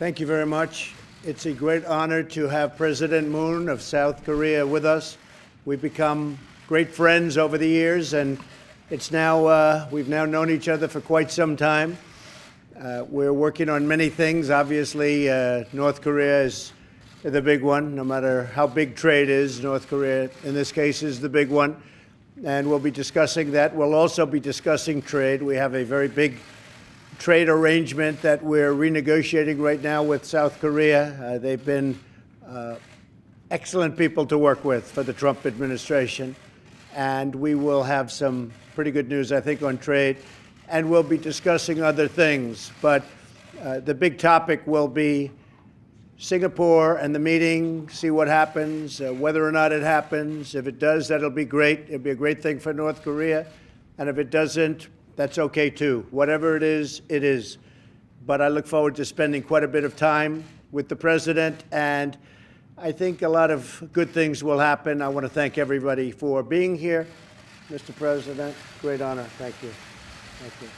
Thank you very much. It's a great honor to have President Moon of South Korea with us. We've become great friends over the years, and we've now known each other for quite some time. We're working on many things. Obviously, North Korea is the big one. No matter how big trade is, North Korea, in this case, is the big one. And we'll be discussing that. We'll also be discussing trade. We have a very big trade arrangement that we're renegotiating right now with South Korea. They've been excellent people to work with for the Trump administration. And we will have some pretty good news, I think, on trade. And we'll be discussing other things. But the big topic will be Singapore and the meeting, see what happens, whether or not it happens. If it does, that'll be great. It'll be a great thing for North Korea. And if it doesn't, that's okay too. Whatever it is, it is. But I look forward to spending quite a bit of time with the president, and I think a lot of good things will happen. I want to thank everybody for being here. Mr. President, great honor. Thank you. Thank you.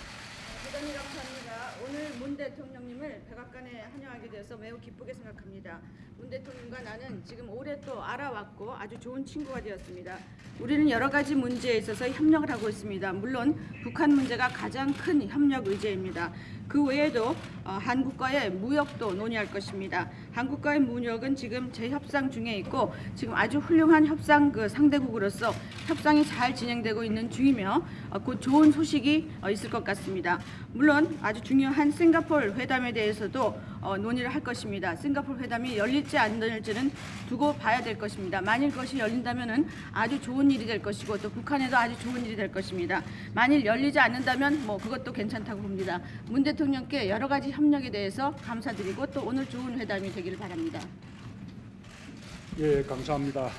대단히 감사합니다. 오늘 문 대통령님을 백악관에 환영하게 돼서 매우 기쁘게 생각합니다. 문 대통령과 나는 지금 오래 또 알아왔고 아주 좋은 친구가 되었습니다. 우리는 여러 가지 문제에 있어서 협력을 하고 있습니다. 물론 북한 문제가 가장 큰 협력 의제입니다. 그 외에도 한국과의 무역도 논의할 것입니다. 한국과의 무역은 지금 재협상 중에 있고 지금 아주 훌륭한 협상 상대국으로서 협상이 잘 진행되고 있는 중이며 곧 좋은 소식이 있을 것 같습니다. 물론 아주 중요한 싱가포르 회담에 대해서도 논의를 할 것입니다. 싱가포르 회담이 열릴지 안 열릴지는 두고 봐야 될 것입니다. 만일 그것이 열린다면은 아주 좋은 일이 될 것이고 또 북한에도 아주 좋은 일이 될 것입니다. 만일 열리지 않는다면 그것도 괜찮다고 봅니다. 문 대통령께 여러 가지 협력에 대해서 감사드리고 또 오늘 좋은 회담이 되기를 바랍니다. 예, 감사합니다.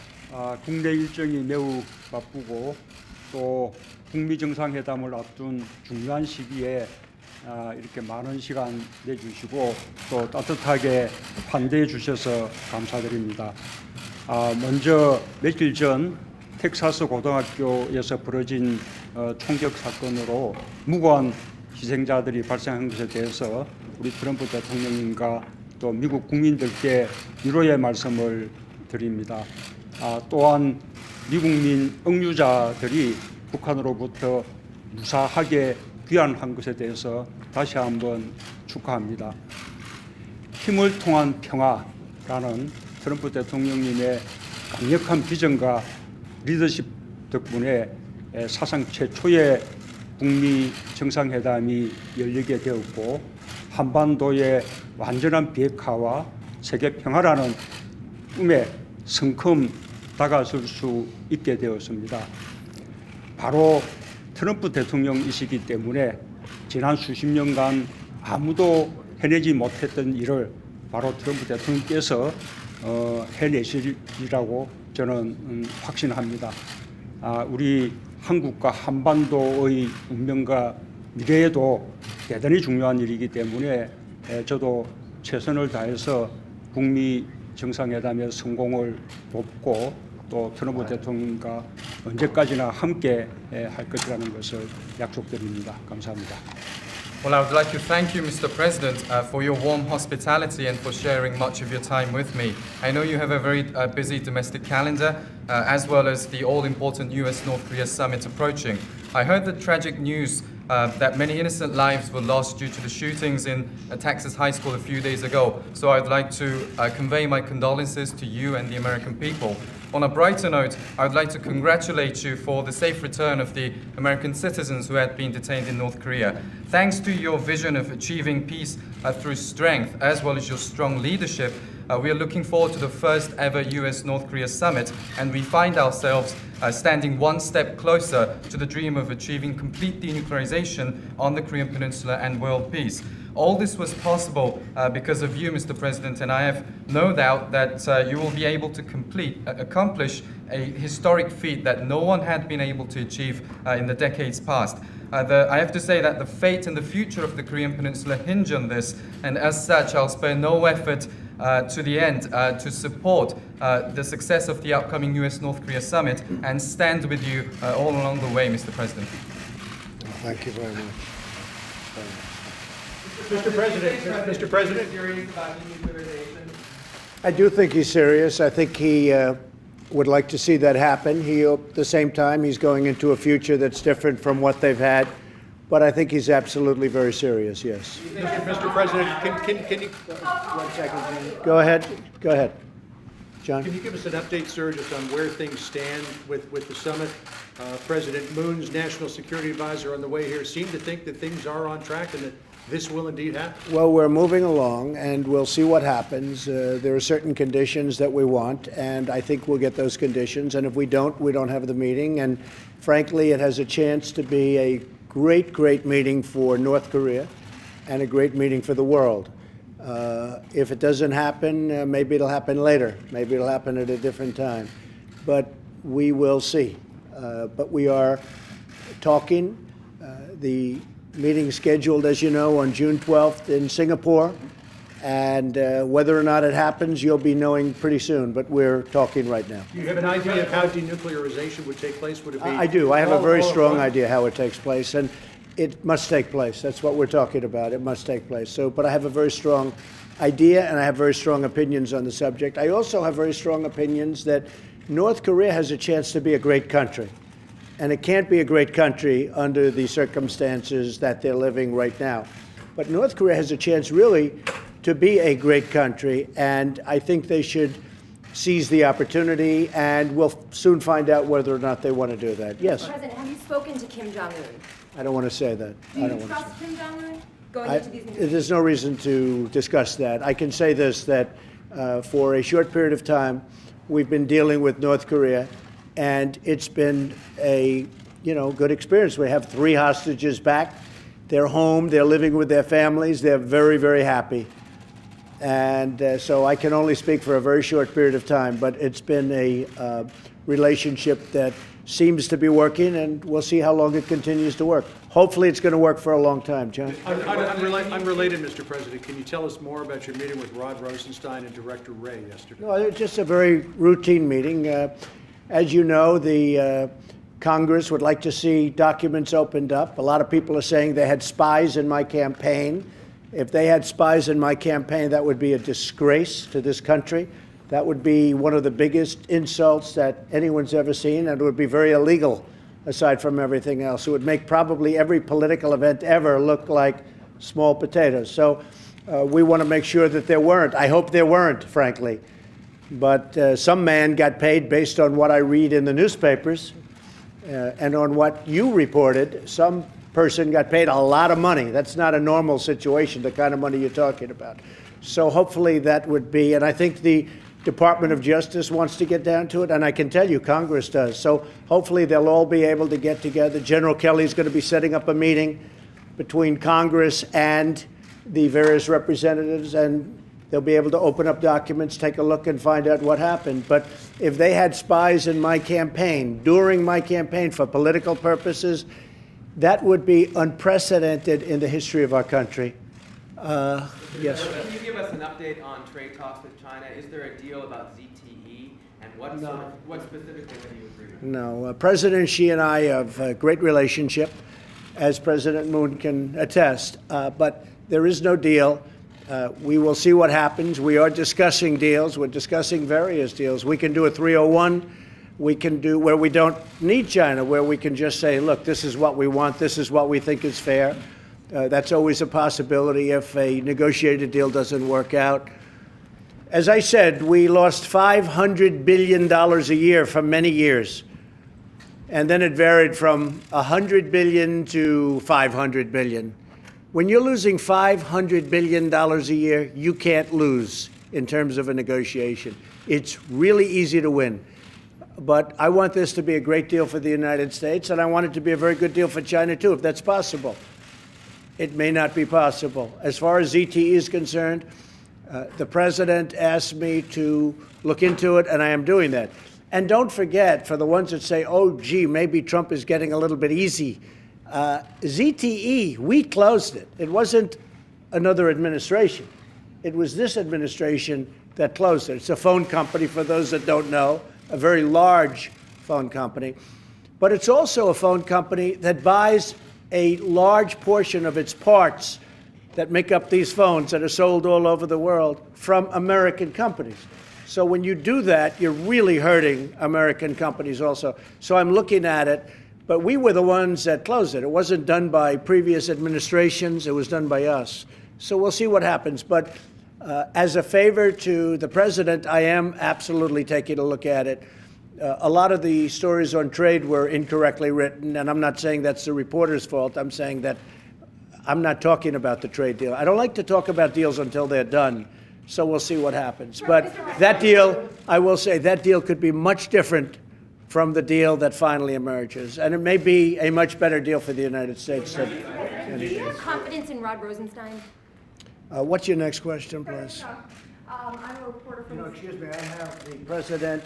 국내 일정이 매우 바쁘고 또 북미 정상회담을 앞둔 중요한 시기에 이렇게 많은 시간 내주시고 또 따뜻하게 환대해 주셔서 감사드립니다. 먼저 며칠 전 텍사스 고등학교에서 벌어진 총격 사건으로 무고한 희생자들이 발생한 것에 대해서 우리 트럼프 대통령님과 또 미국 국민들께 위로의 말씀을 드립니다. 또한 미국민 억류자들이 북한으로부터 무사하게 귀환한 것에 대해서 다시 한번 축하합니다. 힘을 통한 평화라는 트럼프 대통령님의 강력한 비전과 리더십 덕분에 사상 최초의 북미 정상회담이 열리게 되었고 한반도의 완전한 비핵화와 세계 평화라는 꿈에 성큼 다가설 수 있게 되었습니다. 바로 트럼프 대통령이시기 때문에 지난 수십 년간 아무도 해내지 못했던 일을 바로 트럼프 대통령께서 해내시리라고 저는 확신합니다. 우리 한국과 한반도의 운명과 미래에도 대단히 중요한 일이기 때문에 저도 최선을 다해서 북미 정상회담의 성공을 돕고 또 트럼프 대통령과 언제까지나 함께 할 것이라는 것을 약속드립니다. 감사합니다. Well, I would like to thank you, Mr. President, for your warm hospitality and for sharing much of your time with me. I know you have a very busy domestic calendar, as well as the all-important US-North Korea summit approaching. I heard the tragic news that many innocent lives were lost due to the shootings in a Texas high school a few days ago. So I'd like to convey my condolences to you and the American people. On a brighter note, I would like to congratulate you for the safe return of the American citizens who had been detained in North Korea. Thanks to your vision of achieving peace through strength, as well as your strong leadership, we are looking forward to the first ever US-North Korea summit, and we find ourselves standing one step closer to the dream of achieving complete denuclearization on the Korean Peninsula and world peace. All this was possible because of you, Mr. President, and I have no doubt that you will be able to accomplish a historic feat that no one had been able to achieve in the decades past. I have to say that the fate and the future of the Korean Peninsula hinge on this, and as such, I'll spare no effort to the end to support the success of the upcoming US-North Korea summit and stand with you all along the way, Mr. President. Thank you very much. Mr. President, Mr. President. Serious about denuclearization? I do think he's serious. I think he would like to see that happen. At the same time, he's going into a future that's different from what they've had. But I think he's absolutely very serious, yes. Mr. President, can you 1 second, John. Go ahead. John? Can you give us an update, sir, just on where things stand with the summit? President Moon's National Security Advisor on the way here seemed to think that things are on track and that this will indeed happen. Well, we're moving along, and we'll see what happens. There are certain conditions that we want, and I think we'll get those conditions. And if we don't have the meeting. And frankly, it has a chance to be a great meeting for North Korea and a great meeting for the world. If it doesn't happen, maybe it'll happen later. Maybe it'll happen at a different time. But we will see. But we are talking. The meeting scheduled, as you know, on June 12th in Singapore. And whether or not it happens, you'll be knowing pretty soon. But we're talking right now. Do you have an idea of how denuclearization would take place? Would it be? I do. I have a very all at strong once? idea how it takes place. And it must take place. That's what we're talking about. It must take place. But I have a very strong idea, and I have very strong opinions on the subject. I also have very strong opinions that North Korea has a chance to be a great country. And it can't be a great country under the circumstances that they're living right now. But North Korea has a chance, really, to be a great country, and I think they should seize the opportunity, and we'll soon find out whether or not they want to do that. Yes? President, have you spoken to Kim Jong-un? I don't want to say that. Do I you don't want to say trust Kim Jong-un going I- into these negotiations? There's no reason to discuss that. I can say this, that for a short period of time, we've been dealing with North Korea, and it's been a good experience. We have 3 hostages back. They're home. They're living with their families. They're very happy. And so I can only speak for a very short period of time, but it's been a relationship that seems to be working, and we'll see how long it continues to work. Hopefully it's going to work for a long time. John? Unrelated, Mr. President, can you tell us more about your meeting with Rod Rosenstein and Director Wray yesterday? No, it's just a very routine meeting. As you know, the Congress would like to see documents opened up. A lot of people are saying they had spies in my campaign. If they had spies in my campaign, that would be a disgrace to this country. That would be one of the biggest insults that anyone's ever seen, and it would be very illegal, aside from everything else. It would make probably every political event ever look like small potatoes. So we want to make sure that there weren't. I hope there weren't, frankly. But some man got paid based on what I read in the newspapers and on what you reported. Some person got paid a lot of money. That's not a normal situation, the kind of money you're talking about. So hopefully that would be, and I think the Department of Justice wants to get down to it, and I can tell you Congress does. So hopefully they'll all be able to get together. General Kelly's going to be setting up a meeting between Congress and the various representatives, and they'll be able to open up documents, take a look, and find out what happened. But if they had spies in my campaign, during my campaign for political purposes, that would be unprecedented in the history of our country. Yes. Can you give us an update on trade talks with China? Is there a deal about ZTE, and what specifically have you agreed on? No. President Xi and I have a great relationship, as President Moon can attest. But there is no deal. We will see what happens. We are discussing deals. We're discussing various deals. We can do a 301. We can do where we don't need China, where we can just say, look, this is what we want. This is what we think is fair. That's always a possibility if a negotiated deal doesn't work out. As I said, we lost $500 billion a year for many years. And then it varied from $100 billion to $500 billion. When you're losing $500 billion a year, you can't lose in terms of a negotiation. It's really easy to win. But I want this to be a great deal for the United States, and I want it to be a very good deal for China, too, if that's possible. It may not be possible. As far as ZTE is concerned, the president asked me to look into it, and I am doing that. And don't forget, for the ones that say, oh, gee, maybe Trump is getting a little bit easy, ZTE, we closed it. It wasn't another administration. It was this administration that closed it. It's a phone company, for those that don't know, a very large phone company. But it's also a phone company that buys a large portion of its parts that make up these phones that are sold all over the world from American companies. So when you do that, you're really hurting American companies also. So I'm looking at it, but we were the ones that closed it. It wasn't done by previous administrations. It was done by us. So we'll see what happens. But as a favor to the president, I am absolutely taking a look at it. A lot of the stories on trade were incorrectly written, and I'm not saying that's the reporter's fault. I'm saying that I'm not talking about the trade deal. I don't like to talk about deals until they're done. So we'll see what happens. But that deal, I will say, that deal could be much different from the deal that finally emerges. And it may be a much better deal for the United States. Do you have confidence in Rod Rosenstein? What's your next question, please? I'm a reporter from... Excuse me, I have the president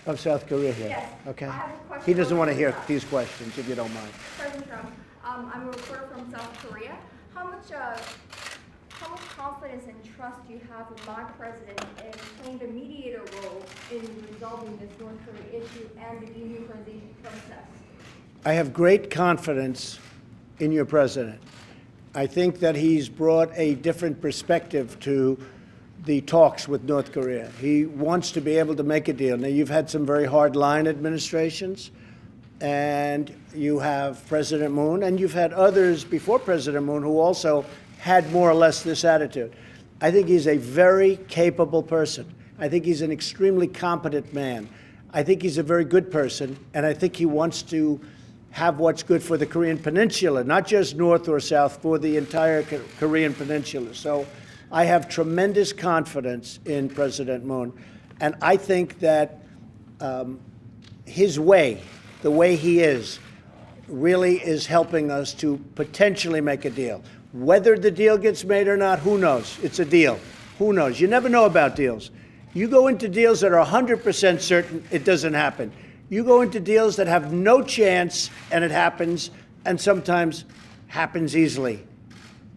of South Korea here. Yes. Okay. I have a question He doesn't want to hear for- these questions, if you don't mind. President Trump, I'm a reporter from South Korea. How much confidence and trust do you have in my president in playing the mediator role in resolving this North Korea issue and the denuclearization process? I have great confidence in your president. I think that he's brought a different perspective to the talks with North Korea. He wants to be able to make a deal. Now, you've had some very hard-line administrations, and you have President Moon, and you've had others before President Moon who also had more or less this attitude. I think he's a very capable person. I think he's an extremely competent man. I think he's a very good person, and I think he wants to have what's good for the Korean Peninsula, not just North or South, for the entire Korean Peninsula. So I have tremendous confidence in President Moon, and I think that his way, the way he is, really is helping us to potentially make a deal. Whether the deal gets made or not, who knows? It's a deal. Who knows? You never know about deals. You go into deals that are 100% certain it doesn't happen. You go into deals that have no chance and it happens, and sometimes happens easily.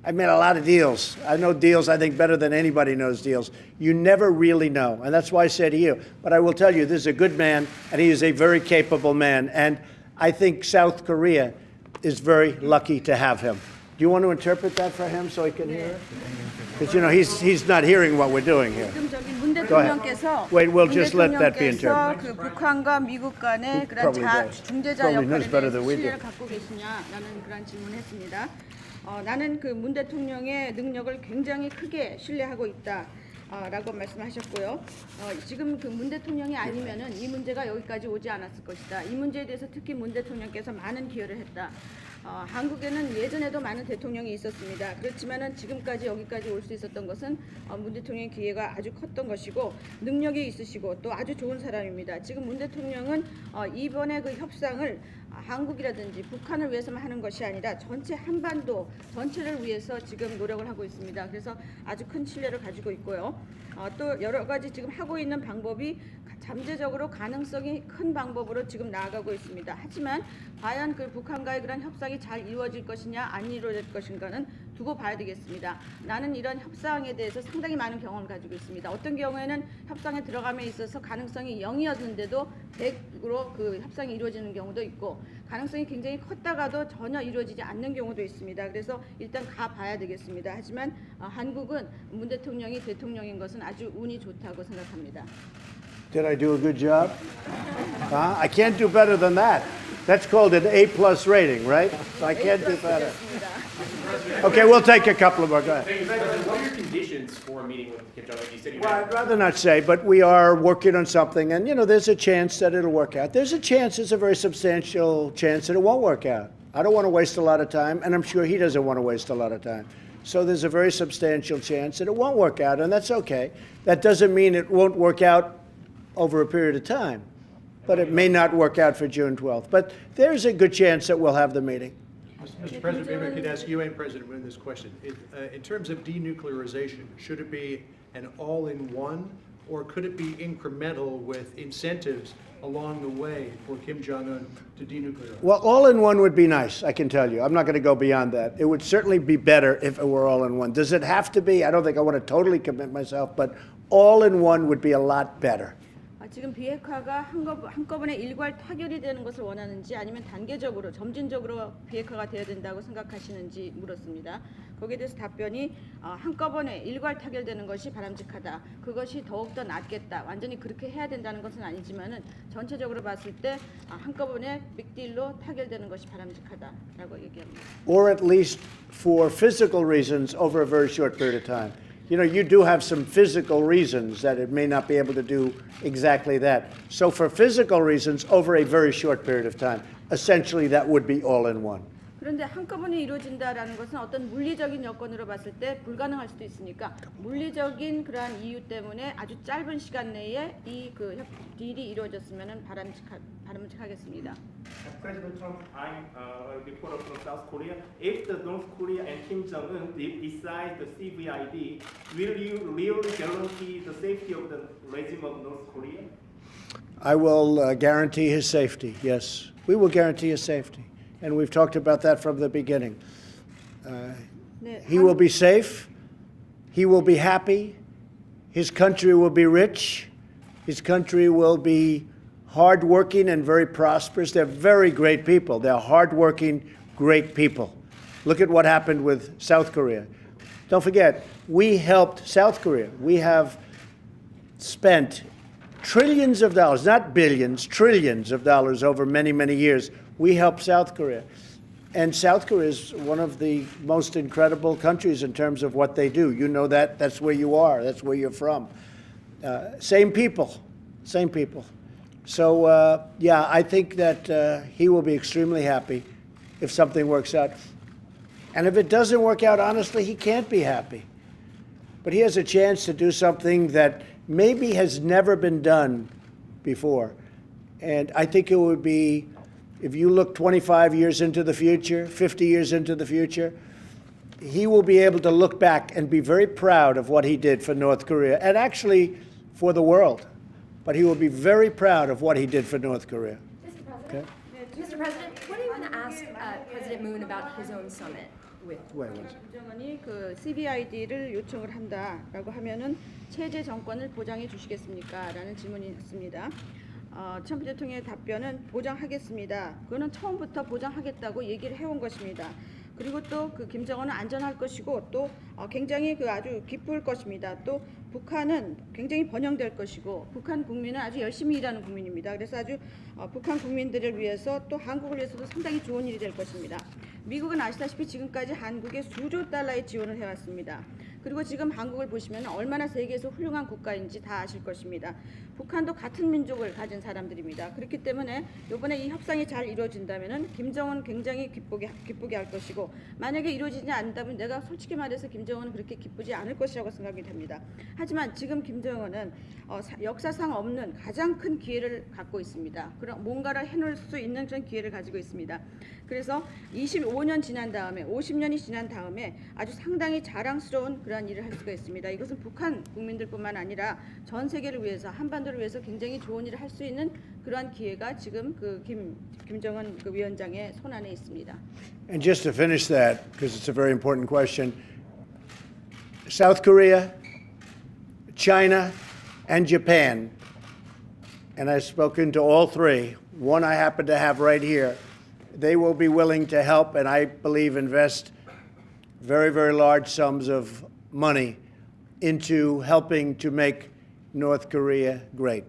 I've made a lot of deals. I know deals, I think, better than anybody knows deals. You never really know, and that's why I say to you. But I will tell you, this is a good man, and he is a very capable man. And I think South Korea is very lucky to have him. Do you want to interpret that for him so he can hear it? Because, you know, he's not hearing what we're doing here. 지금 저기 문 Go ahead. 대통령께서 Wait, we'll just let that be interpreted. 그 북한과 미국 간의 그런 probably does. 중재자 Probably knows 역할에 better 대해서 than we do. 신뢰를 갖고 계시냐라는 그런 질문했습니다. 나는 그 문 대통령의 능력을 굉장히 크게 신뢰하고 있다. 라고 말씀하셨고요. 지금 그 문 대통령이 아니면은 이 문제가 여기까지 오지 않았을 것이다. 이 문제에 대해서 특히 문 대통령께서 많은 기여를 했다. 한국에는 예전에도 많은 대통령이 있었습니다. 그렇지만은 지금까지 여기까지 올 수 있었던 것은 문 대통령의 기회가 아주 컸던 것이고 능력이 있으시고 또 아주 좋은 사람입니다. 지금 문 대통령은 이번에 그 협상을 한국이라든지 북한을 위해서만 하는 것이 아니라 전체 한반도 전체를 위해서 지금 노력을 하고 있습니다. 그래서 아주 큰 신뢰를 가지고 있고요. 또 여러 가지 지금 하고 있는 방법이 잠재적으로 가능성이 큰 방법으로 지금 나아가고 있습니다. 하지만 과연 그 북한과의 그런 협상이 잘 이루어질 것이냐 안 이루어질 것인가는 두고 봐야 되겠습니다. 나는 이런 협상에 대해서 상당히 많은 경험을 가지고 있습니다. 어떤 경우에는 협상에 들어감에 있어서 가능성이 0이었는데도 100으로 그 협상이 이루어지는 경우도 있고 가능성이 굉장히 컸다가도 전혀 이루어지지 않는 경우도 있습니다. 그래서 일단 가봐야 되겠습니다. 하지만 한국은 문 대통령이 대통령인 것은 아주 운이 좋다고 생각합니다. Did I do a good job? I can't do better than that. That's called an A+ rating, right? So I can't do better. Okay, we'll take a couple of more. Go ahead. What are your conditions for a meeting with Kim Jong-un? You said you Well, had... I'd rather not say, but we are working on something, and, you know, there's a chance that it'll work out. There's a very substantial chance that it won't work out. I don't want to waste a lot of time, and I'm sure he doesn't want to waste a lot of time. So there's a very substantial chance that it won't work out, and that's okay. That doesn't mean it won't work out over a period of time, but it may not work out for June 12th. But there's a good chance that we'll have the meeting. Mr. President, maybe I could ask you and President Moon this question. In terms of denuclearization, should it be an all-in-one, or could it be incremental with incentives along the way for Kim Jong-un to denuclearize? Well, all-in-one would be nice, I can tell you. I'm not going to go beyond that. It would certainly be better if it were all-in-one. Does it have to be? I don't think I want to totally commit myself, but all-in-one would be a lot better. 지금 비핵화가 한꺼번에 일괄 타결이 되는 것을 원하는지 아니면 단계적으로 점진적으로 비핵화가 돼야 된다고 생각하시는지 물었습니다. 거기에 대해서 답변이 한꺼번에 일괄 타결되는 것이 바람직하다. 그것이 더욱더 낫겠다. 완전히 그렇게 해야 된다는 것은 아니지만은 전체적으로 봤을 때 한꺼번에 빅딜로 타결되는 것이 바람직하다라고 얘기합니다. Or at least for physical reasons over a very short period of time. You know, you do have some physical reasons that it may not be able to do exactly that. So for physical reasons, over a very short period of time, essentially that would be all in one. 그런데 한꺼번에 이루어진다라는 것은 어떤 물리적인 여건으로 봤을 때 불가능할 수도 있으니까 물리적인 그러한 이유 때문에 아주 짧은 시간 내에 이 그 딜이 이루어졌으면 바람직하겠습니다. President Trump, I'm a reporter from South Korea. If the North Korea and Kim Jong-un decide the CVID, will you really guarantee the safety of the regime of North Korea? I will guarantee his safety, yes. We will guarantee his safety. And we've talked about that from the beginning. He will be safe. He will be happy. His country will be rich. His country will be hardworking and very prosperous. They're very great people. They're hardworking, great people. Look at what happened with South Korea. Don't forget, we helped South Korea. We have spent trillions of dollars, not billions, trillions of dollars over many, many years. We helped South Korea. And South Korea is one of the most incredible countries in terms of what they do. You know that. That's where you are. That's where you're from. Same people. Same people. So, yeah, I think that he will be extremely happy if something works out. And if it doesn't work out, honestly, he can't be happy. But he has a chance to do something that maybe has never been done before. And I think it would be, if you look 25 years into the future, 50 years into the future, he will be able to look back and be very proud of what he did for North Korea and actually for the world. But he will be very proud of what he did for North Korea. Mr. President, Mr. President, what do you want to ask President Moon about his own summit with? 김정은이 그 CVID를 요청을 한다라고 하면은 체제 정권을 보장해 주시겠습니까?라는 질문이 있습니다. 트럼프 대통령의 답변은 보장하겠습니다. 그거는 처음부터 보장하겠다고 얘기를 해온 것입니다. 그리고 또 그 김정은은 안전할 것이고 또 굉장히 그 아주 기쁠 것입니다. 또 북한은 굉장히 번영될 것이고 북한 국민은 아주 열심히 일하는 국민입니다. 그래서 아주 북한 국민들을 위해서 또 한국을 위해서도 상당히 좋은 일이 될 것입니다. 미국은 아시다시피 지금까지 한국에 수조 달러의 지원을 해왔습니다. 그리고 지금 한국을 보시면 얼마나 세계에서 훌륭한 국가인지 다 아실 것입니다. 북한도 같은 민족을 가진 사람들입니다. 그렇기 때문에 이번에 이 협상이 잘 이루어진다면은 김정은 굉장히 기쁘게 할 것이고 만약에 이루어지지 않는다면 내가 솔직히 말해서 김정은은 그렇게 기쁘지 않을 것이라고 생각이 됩니다. 하지만 지금 김정은은 역사상 없는 가장 큰 기회를 갖고 있습니다. 그런 뭔가를 해놓을 수 있는 그런 기회를 가지고 있습니다. 그래서 25년 지난 다음에 50년이 지난 다음에 아주 상당히 자랑스러운 그런 일을 할 수가 있습니다. 이것은 북한 국민들뿐만 아니라 전 세계를 위해서 한반도를 위해서 굉장히 좋은 일을 할 수 있는 그러한 기회가 지금 그 김정은 그 위원장의 손 안에 있습니다. And just to finish that, because it's a very important question, South Korea, China, and Japan, and I've spoken to all three. One I happen to have right here. They will be willing to help and I believe invest very, very large sums of money into helping to make North Korea great.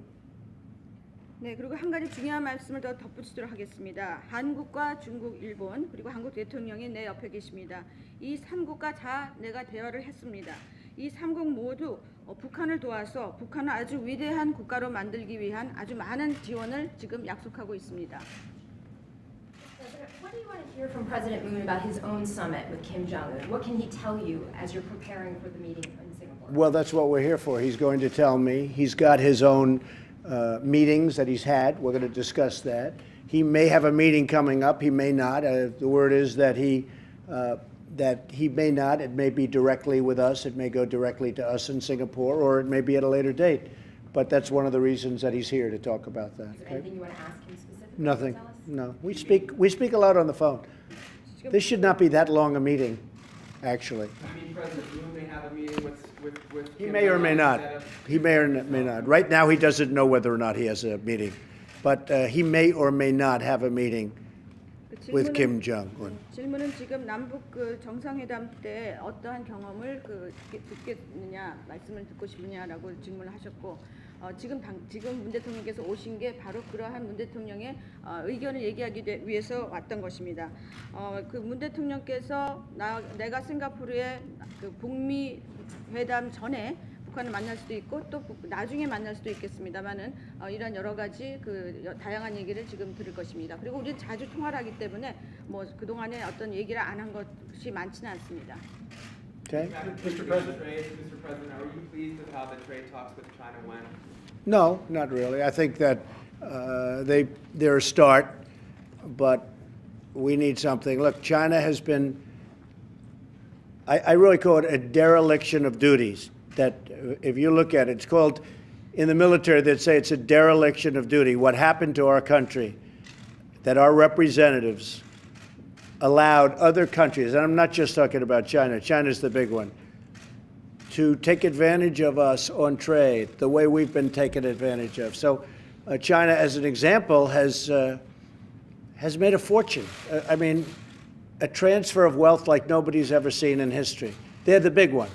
네, 그리고 한 가지 중요한 말씀을 더 덧붙이도록 하겠습니다. 한국과 중국, 일본 그리고 한국 대통령이 내 옆에 계십니다. 이 3국과 다 내가 대화를 했습니다. 이 3국 모두 북한을 도와서 북한을 아주 위대한 국가로 만들기 위한 아주 많은 지원을 지금 약속하고 있습니다. What do you want to hear from President Moon about his own summit with Kim Jong-un? What can he tell you as you're preparing for the meeting in Singapore? Well, that's what we're here for. He's going to tell me. He's got his own meetings that he's had. We're going to discuss that. He may have a meeting coming up. He may not. The word is that he may not. It may be directly with us. It may go directly to us in Singapore, or it may be at a later date. But that's one of the reasons that he's here to talk about that. Is there anything you want to ask him specifically? Nothing. No. We speak a lot on the phone. This should not be that long a meeting, actually. I mean, President Moon may have a meeting with with He Kim may or may Jong-un not. instead of- He may or may not. Right now, he doesn't know whether or not he has a meeting, but he may or may not have a meeting 그 with Kim Jong-un. 질문은 지금 남북 그 정상회담 때 어떠한 경험을 듣겠느냐, 말씀을 듣고 싶느냐라고 질문을 하셨고, 지금 문 대통령께서 오신 게 바로 그러한 문 대통령의 의견을 얘기하기 위해서 왔던 것입니다. 그 문 대통령께서 내가 싱가포르에 그 북미 회담 전에 북한을 만날 수도 있고 또 나중에 만날 수도 있겠습니다만은 이런 여러 가지 그 다양한 얘기를 지금 들을 것입니다. 그리고 우리는 자주 통화를 하기 때문에 뭐 그동안에 어떤 얘기를 안 한 것이 많지는 않습니다. Okay? Mr. President, are you pleased with how the trade talks with China went? No, not really. I think that they're a start, but we need something. Look, China has been, I really call it a dereliction of duties. That if you look at it, it's called, in the military, they'd say it's a dereliction of duty. What happened to our country, that our representatives allowed other countries, and I'm not just talking about China, China's the big one, to take advantage of us on trade the way we've been taken advantage of. So China, as an example, has made a fortune. I mean, a transfer of wealth like nobody's ever seen in history. They're the big one.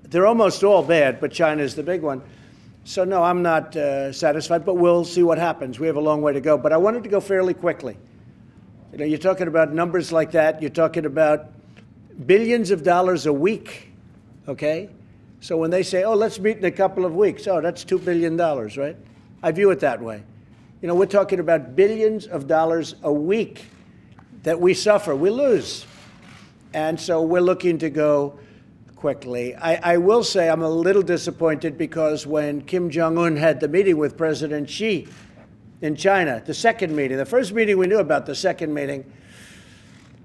They're almost all bad, but China's the big one. So no, I'm not satisfied, but we'll see what happens. We have a long way to go. But I wanted to go fairly quickly. You know, you're talking about numbers like that. You're talking about billions of dollars a week, okay? So when they say, oh, let's meet in a couple of weeks, oh, that's $2 billion, right? I view it that way. You know, we're talking about billions of dollars a week that we suffer, we lose. And so we're looking to go quickly. I will say I'm a little disappointed because when Kim Jong-un had the meeting with President Xi in China, the second meeting, the first meeting we knew about, the second meeting,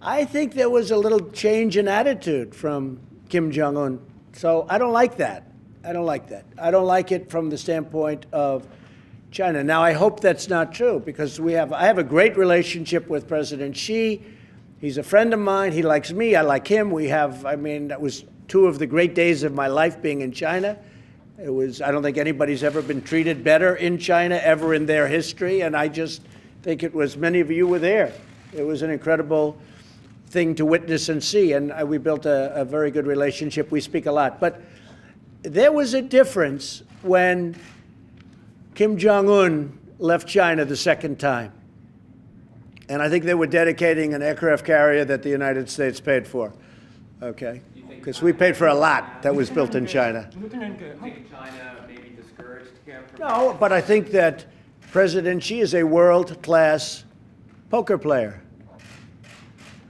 I think there was a little change in attitude from Kim Jong-un. So I don't like that. I don't like that. I don't like it from the standpoint of China. Now, I hope that's not true because I have a great relationship with President Xi. He's a friend of mine. He likes me. I like him. That was two of the great days of my life being in China. I don't think anybody's ever been treated better in China ever in their history, and I just think it was, many of you were there. It was an incredible thing to witness and see, and we built a very good relationship. We speak a lot. But there was a difference when Kim Jong-un left China the second time. And I think they were dedicating an aircraft carrier that the United States paid for, okay? Because we paid for a lot that was built in China. Do you think China maybe discouraged him from... No, but I think that President Xi is a world-class poker player.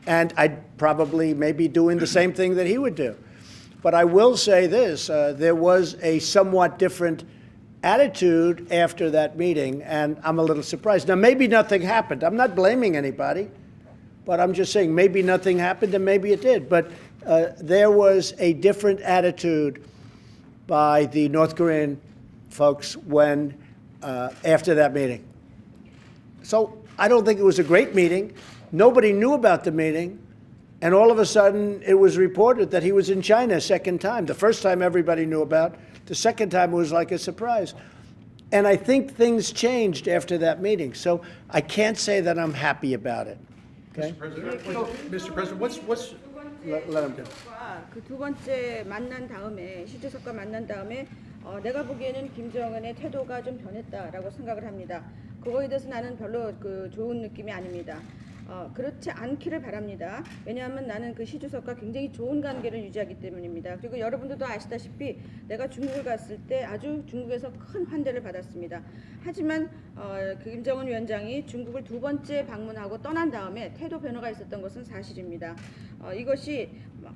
And I'd probably maybe doing the same thing that he would do. But I will say this, there was a somewhat different attitude after that meeting, and I'm a little surprised. Now, maybe nothing happened. I'm not blaming anybody, but I'm just saying maybe nothing happened and maybe it did. But there was a different attitude by the North Korean folks when after that meeting. So I don't think it was a great meeting. Nobody knew about the meeting. And all of a sudden, it was reported that he was in China a second time. The first time everybody knew about. The second time it was like a surprise. And I think things changed after that meeting. So I can't say that I'm happy about it. Okay? Mr. President, what's Let him do. 그 두 번째 만난 다음에 시 주석과 만난 다음에 내가 보기에는 김정은의 태도가 좀 변했다라고 생각을 합니다. 그거에 대해서 나는 별로 좋은 느낌이 아닙니다. 그렇지 않기를 바랍니다. 왜냐하면 나는 그 시 주석과 굉장히 좋은 관계를 유지하기 때문입니다. 그리고 여러분들도 아시다시피 내가 중국을 갔을 때 아주 중국에서 큰 환대를 받았습니다. 하지만 김정은 위원장이 중국을 두 번째 방문하고 떠난 다음에 태도 변화가 있었던 것은 사실입니다. 이것이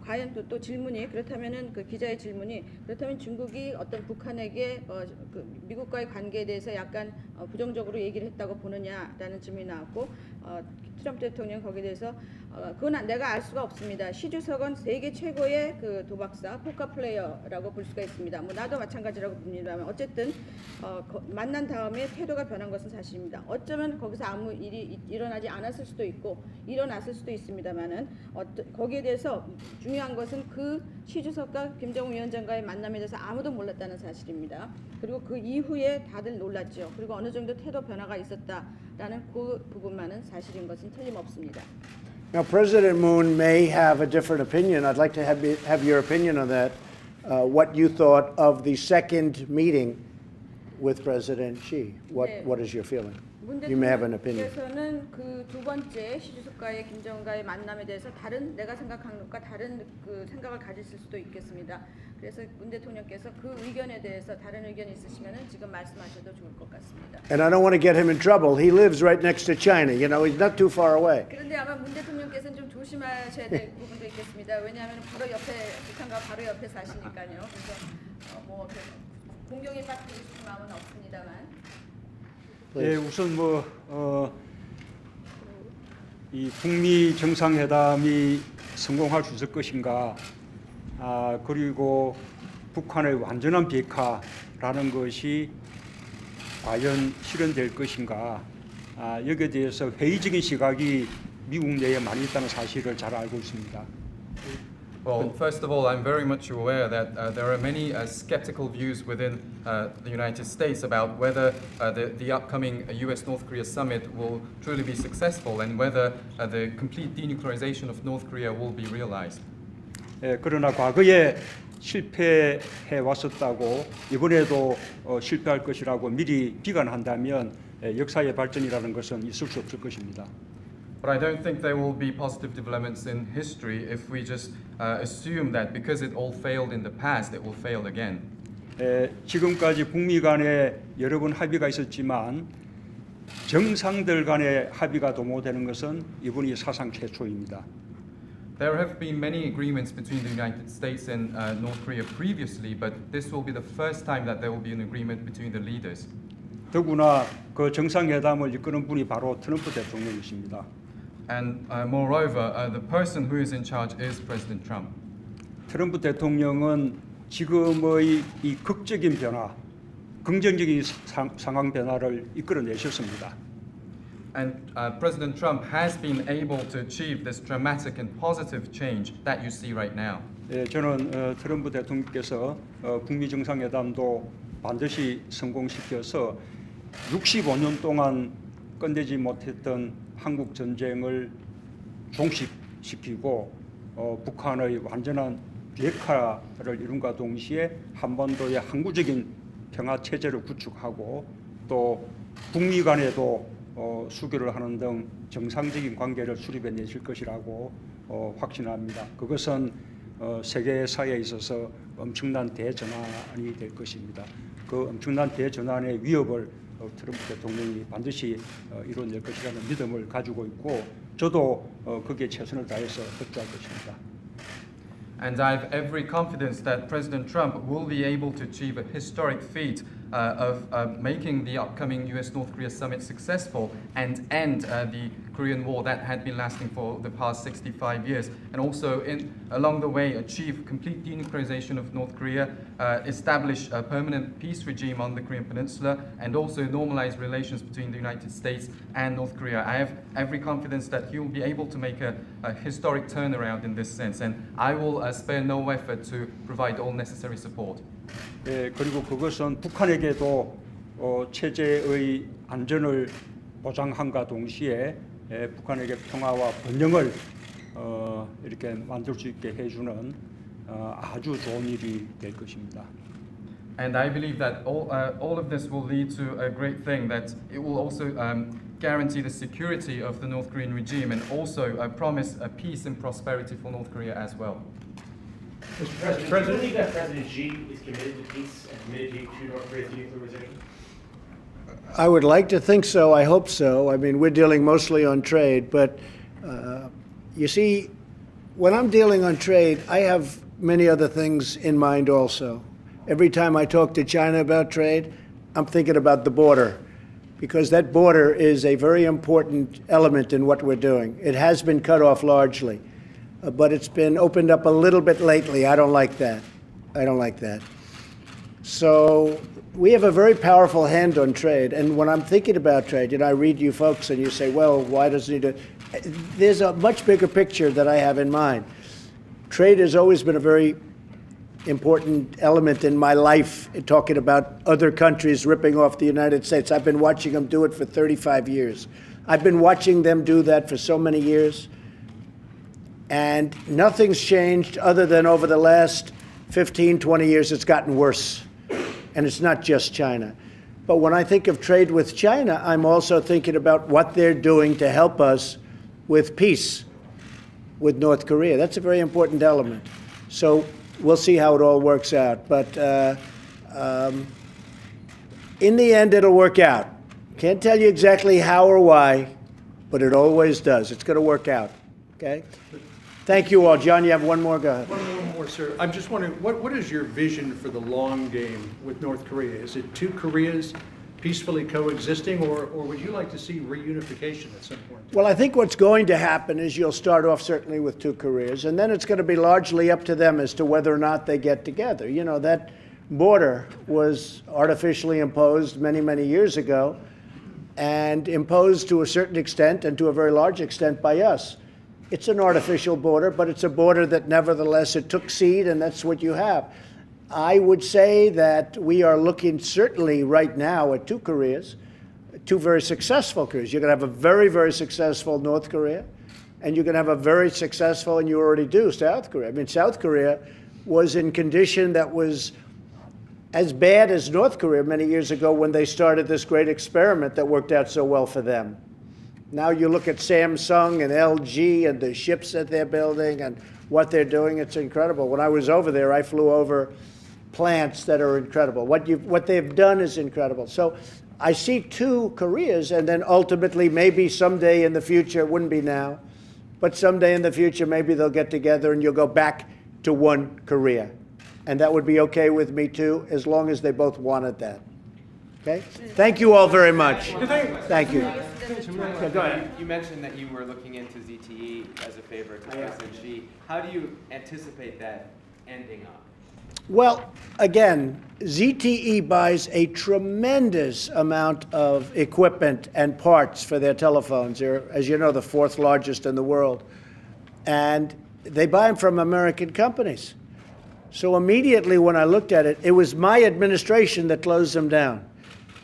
과연 또 질문이 그렇다면은 그 기자의 질문이 그렇다면 중국이 어떤 북한에게 그 미국과의 관계에 대해서 약간 부정적으로 얘기를 했다고 보느냐라는 질문이 나왔고 트럼프 대통령 거기에 대해서 그건 내가 알 수가 없습니다. 시 주석은 세계 최고의 그 도박사, 포커 플레이어라고 볼 수가 있습니다. 뭐 나도 마찬가지라고 봅니다만 어쨌든 만난 다음에 태도가 변한 것은 사실입니다. 어쩌면 거기서 아무 일이 일어나지 않았을 수도 있고 일어났을 수도 있습니다만은 거기에 대해서 중요한 것은 그 시 주석과 김정은 위원장과의 만남에 대해서 아무도 몰랐다는 사실입니다. 그리고 그 이후에 다들 놀랐죠. 그리고 어느 정도 태도 변화가 있었다라는 그 부분만은 사실인 것은 틀림없습니다. Now, President Moon may have a different opinion. I'd like to have your opinion on that. What you thought of the second meeting with President Xi? What is your feeling? You may have an opinion. 대통령께서는 그 두 번째 시 주석과의 김정은과의 만남에 대해서 내가 생각하는 것과 다른 그 생각을 가지실 수도 있겠습니다. 그래서 문 대통령께서 그 의견에 대해서 다른 의견이 있으시면은 지금 말씀하셔도 좋을 것 같습니다. And I don't want to get him in trouble. He lives right next to China. You know, he's not too far away. 그런데 아마 문 대통령께서는 좀 조심하셔야 될 부분도 있겠습니다. 왜냐하면 바로 옆에 북한과 바로 옆에 사시니까요. 그래서 뭐 공경에 빠뜨리고 싶은 마음은 없습니다만. 예, 우선 이 북미 정상회담이 성공할 수 있을 것인가, 그리고 북한의 완전한 비핵화라는 것이 과연 실현될 것인가, 여기에 대해서 회의적인 시각이 미국 내에 많이 있다는 사실을 잘 알고 있습니다. Well, first of all, I'm very much aware that there are many skeptical views within the United States about whether the upcoming U.S.-North Korea summit will truly be successful and whether the complete denuclearization of North Korea will be realized. 그러나 과거에 실패해 왔었다고 이번에도 실패할 것이라고 미리 비관한다면 역사의 발전이라는 것은 있을 수 없을 것입니다. But I don't think there will be positive developments in history if we just assume that because it all failed in the past, it will fail again. 지금까지 북미 간에 여러 번 합의가 있었지만 정상들 간의 합의가 도모되는 것은 이번이 사상 최초입니다. There have been many agreements between the United States and North Korea previously, but this will be the first time that there will be an agreement between the leaders. 더구나 그 정상회담을 이끄는 분이 바로 트럼프 대통령이십니다. And moreover, the person who is in charge is President Trump. 트럼프 대통령은 지금의 이 극적인 변화, 긍정적인 상황 변화를 이끌어내셨습니다. And President Trump has been able to achieve this dramatic and positive change that you see right now. 저는 트럼프 대통령께서 북미 정상회담도 반드시 성공시켜서 65년 동안 끝내지 못했던 한국 전쟁을 종식시키고 북한의 완전한 비핵화를 이룬과 동시에 한반도의 항구적인 평화 체제를 구축하고 또 북미 간에도 수교를 하는 등 정상적인 관계를 수립해 내실 것이라고 확신합니다. 그것은 세계사에 있어서 엄청난 대전환이 될 것입니다. 그 엄청난 대전환의 위협을 트럼프 대통령이 반드시 이뤄낼 것이라는 믿음을 가지고 있고 저도 거기에 최선을 다해서 협조할 것입니다. And I have every confidence that President Trump will be able to achieve a historic feat of making the upcoming U.S.-North Korea summit successful and end the Korean War that had been lasting for the past 65 years, and also along the way achieve complete denuclearization of North Korea, establish a permanent peace regime on the Korean Peninsula, and also normalize relations between the United States and North Korea. I have every confidence that he will be able to make a historic turnaround in this sense, and I will spare no effort to provide all necessary support. 그리고 그것은 북한에게도 체제의 안전을 보장함과 동시에 북한에게 평화와 번영을 이렇게 만들 수 있게 해주는 아주 좋은 일이 될 것입니다. And I believe that all of this will lead to a great thing, that it will also guarantee the security of the North Korean regime and also promise a peace and prosperity for North Korea as well. Mr. President, do you believe that President Xi is committed to peace and committed to North Korea's denuclearization? I would like to think so. I hope so. I mean, we're dealing mostly on trade, but you see, when I'm dealing on trade, I have many other things in mind also. Every time I talk to China about trade, I'm thinking about the border. because that border is a very important element in what we're doing. It has been cut off largely, but it's been opened up a little bit lately. I don't like that. I don't like that. So we have a very powerful hand on trade. And when I'm thinking about trade, I read you folks and you say, well, why doesn't he do it? There's a much bigger picture that I have in mind. Trade has always been a very important element in my life, talking about other countries ripping off the United States. I've been watching them do it for 35 years. I've been watching them do that for so many years. And nothing's changed other than over the last 15, 20 years, it's gotten worse. And it's not just China. But when I think of trade with China, I'm also thinking about what they're doing to help us with peace with North Korea. That's a very important element. So we'll see how it all works out. But in the end, it'll work out. Can't tell you exactly how or why, but it always does. It's going to work out. Okay? Thank you all. John, you have one more? Go ahead. One more, sir. I'm just wondering, what is your vision for the long game with North Korea? Is it two Koreas peacefully coexisting, or would you like to see reunification at some point? Well, I think what's going to happen is you'll start off certainly with two Koreas, and then it's going to be largely up to them as to whether or not they get together. You know, that border was artificially imposed many, many years ago, and imposed to a certain extent and to a very large extent by us. It's an artificial border, but it's a border that nevertheless it took seed, and that's what you have. I would say that we are looking certainly right now at two Koreas, two very successful Koreas. You're going to have a very, very successful North Korea, and you're going to have a very successful, and you already do, South Korea. I mean, South Korea was in condition that was as bad as North Korea many years ago when they started this great experiment that worked out so well for them. Now you look at Samsung and LG and the ships that they're building and what they're doing, it's incredible. When I was over there, I flew over plants that are incredible. What they've done is incredible. So I see two Koreas, and then ultimately maybe someday in the future, it wouldn't be now, but someday in the future maybe they'll get together and you'll go back to one Korea. And that would be okay with me too, as long as they both wanted that. Okay? Thank you all very much. Thank you. Yeah, go ahead. You mentioned that you were looking into ZTE as a favor to President Xi. How do you anticipate that ending up? Well, again, ZTE buys a tremendous amount of equipment and parts for their telephones. They're, as you know, the fourth largest in the world. And they buy them from American companies. So immediately when I looked at it, it was my administration that closed them down.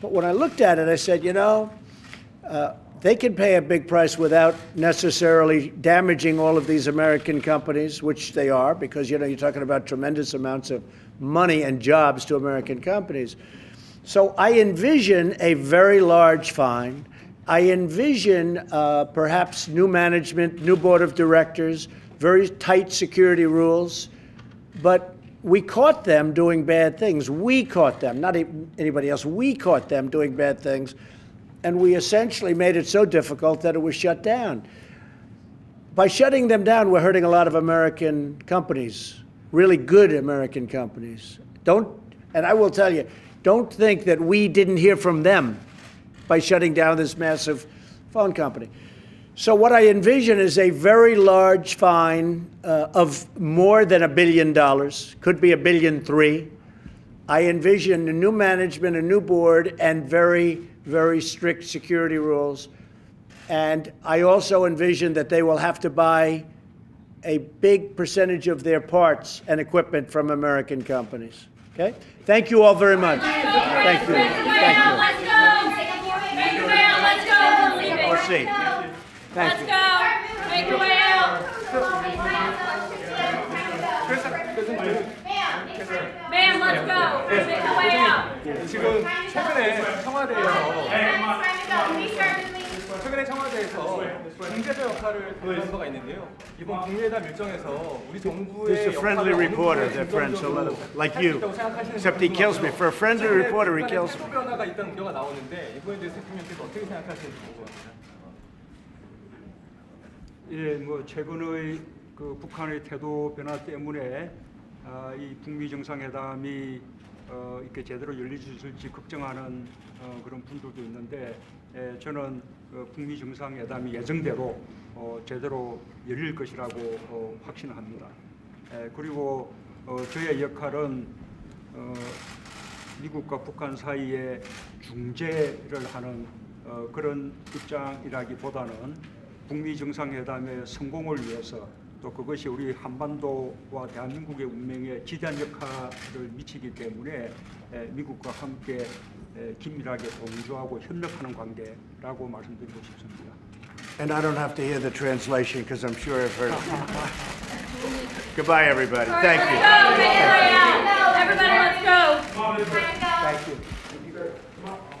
But when I looked at it, I said, you know, they can pay a big price without necessarily damaging all of these American companies, which they are, because, you know, you're talking about tremendous amounts of money and jobs to American companies. So I envision a very large fine. I envision perhaps new management, new board of directors, very tight security rules. But we caught them doing bad things. We caught them, not anybody else. We caught them doing bad things. And we essentially made it so difficult that it was shut down. By shutting them down, we're hurting a lot of American companies, really good American companies. And I will tell you, don't think that we didn't hear from them by shutting down this massive phone company. So what I envision is a very large fine of more than $1 billion, could be $1.3 billion. I envision a new management, a new board, and very, very strict security rules. And I also envision that they will have to buy a big percentage of their parts and equipment from American companies. Okay? Thank you all very much. Thank you. Thank you. Let's go. Let's go. We'll see. Thank you. Let's go. Make your way out. Ma'am, let's go. Make your way out. 지금 최근에 청와대에서 중재자 역할을 다한 바가 있는데요. 이번 국내회담 일정에서 우리 정부의 This is a friendly reporter, they're friends, so let him, like you. Except he kills me. For a friendly reporter, he kills me. 태도 변화가 있다는 우려가 나오는데 이거에 대해서 대통령께서 어떻게 생각하시는지 궁금합니다. 예, 뭐 최근의 그 북한의 태도 변화 때문에 이 북미 정상회담이 이렇게 제대로 열릴 수 있을지 걱정하는 그런 분들도 있는데 저는 북미 정상회담이 예정대로 제대로 열릴 것이라고 확신합니다. 그리고 저의 역할은 미국과 북한 사이에 중재를 하는 그런 입장이라기보다는 북미 정상회담의 성공을 위해서 또 그것이 우리 한반도와 대한민국의 운명에 지대한 역할을 미치기 때문에 미국과 함께 긴밀하게 동조하고 협력하는 관계라고 말씀드리고 싶습니다. And I don't have to hear the translation because I'm sure I've heard it. Goodbye, everybody. Thank you. Go, make your way out. Everybody, let's go. Thank you.